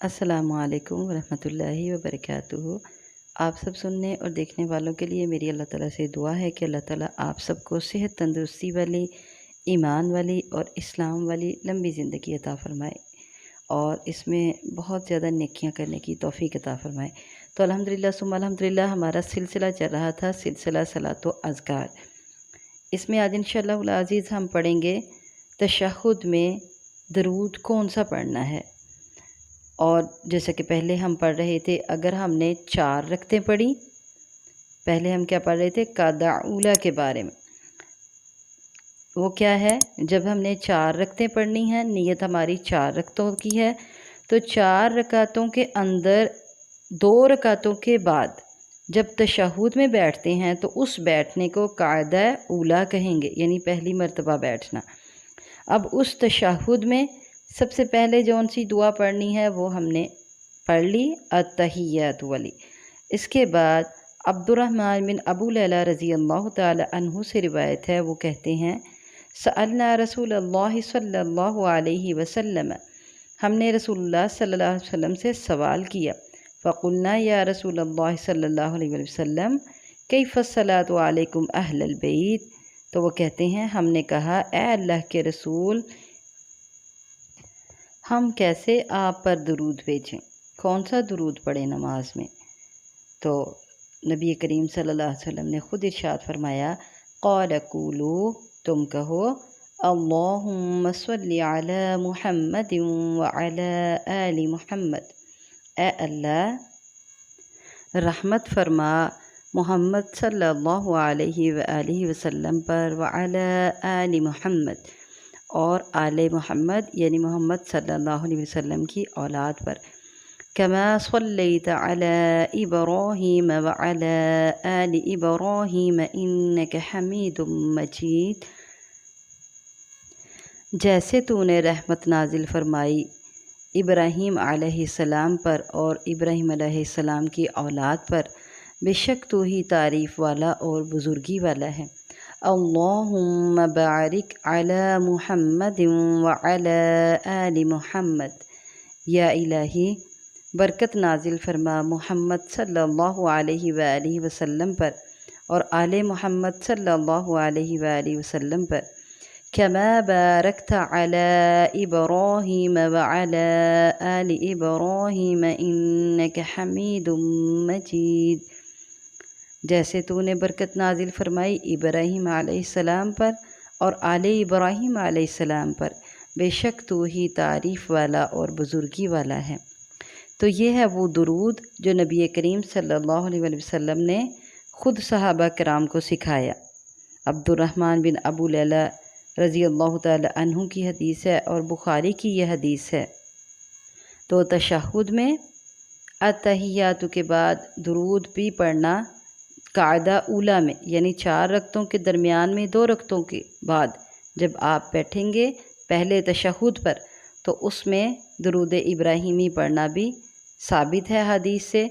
السلام علیکم ورحمۃ اللہ وبرکاتہ۔ آپ سب سننے اور دیکھنے والوں کے لیے میری اللہ تعالیٰ سے دعا ہے کہ اللہ تعالیٰ آپ سب کو صحت تندرستی والی، ایمان والی اور اسلام والی لمبی زندگی عطا فرمائے اور اس میں بہت زیادہ نیکیاں کرنے کی توفیق عطا فرمائے۔ تو الحمدللہ ثم الحمدللہ ہمارا سلسلہ چل رہا تھا، سلسلہ صلاۃ و اذکار۔ اس میں آج انشاءاللہ العزیز ہم پڑھیں گے تشہد میں درود کون سا پڑھنا ہے۔ اور جیسا کہ پہلے ہم پڑھ رہے تھے، اگر ہم نے 4 رکعتیں پڑھی، پہلے ہم کیا پڑھ رہے تھے؟ قعدہ اولیٰ کے بارے میں۔ وہ کیا ہے؟ جب ہم نے 4 رکعتیں پڑھنی ہیں، نیت ہماری 4 رکعتوں کی ہے، تو 4 رکعتوں کے اندر 2 رکعتوں کے بعد جب تشہد میں بیٹھتے ہیں تو اس بیٹھنے کو قعدہ اولیٰ کہیں گے، یعنی پہلی مرتبہ بیٹھنا۔ اب اس تشہد میں سب سے پہلے جون سی دعا پڑھنی ہے وہ ہم نے پڑھ لی، التحیات والی۔ اس کے بعد عبد الرحمن بن ابو لیلہ رضی اللہ تعالی عنہ سے روایت ہے، وہ کہتے ہیں سألنا رسول اللہ صلی اللہ علیہ وسلم، ہم نے رسول اللہ صلی اللہ علیہ وسلم سے سوال کیا، فقلنا یا رسول اللہ صلی اللہ علیہ وسلم کیف الصلاۃ علیکم اہل البیت، تو وہ کہتے ہیں ہم نے کہا اے اللہ کے رسول، ہم کیسے آپ پر درود بھیجیں، کون سا درود پڑھیں نماز میں؟ تو نبی کریم صلی اللہ علیہ وسلم نے خود ارشاد فرمایا، قال قولوا، تم کہو اللہم صلی علی محمد وعلی آل محمد، اے اللہ رحمت فرما محمد صلی اللہ علیہ وآلہ وسلم پر، وعلی آل محمد اور آل محمد یعنی محمد صلی اللہ علیہ وسلم کی اولاد پر، کما صلیت علی ابراہیم وعلی آل ابراہیم انک حمید مجید، جیسے تو نے رحمت نازل فرمائی ابراہیم علیہ السلام پر اور ابراہیم علیہ السلام کی اولاد پر، بے شک تو ہی تعریف والا اور بزرگی والا ہے۔ اللہم بارک علی محمد وعلی آل محمد، یا الہی برکت نازل فرما محمد صلی اللہ علیہ وآلہ وسلم پر اور آل محمد صلی اللہ علیہ وآلہ وسلم پر، کما بارکت علی ابراہیم وعلی آل ابراہیم انک حمید مجید، جیسے تو نے برکت نازل فرمائی ابراہیم علیہ السلام پر اور آل ابراہیم علیہ السلام پر، بے شک تو ہی تعریف والا اور بزرگی والا ہے۔ تو یہ ہے وہ درود جو نبی کریم صلی اللہ علیہ وسلم نے خود صحابہ کرام کو سکھایا۔ عبد الرحمن بن ابو لیلہ رضی اللہ تعالی عنہ کی حدیث ہے اور بخاری کی یہ حدیث ہے۔ تو تشہد میں التحیات کے بعد درود بھی پڑھنا قعدہ اولیٰ میں، یعنی 4 رکعتوں کے درمیان میں 2 رکعتوں کے بعد جب آپ بیٹھیں گے پہلے تشہد پر، تو اس میں درود ابراہیمی پڑھنا بھی ثابت ہے حدیث سے،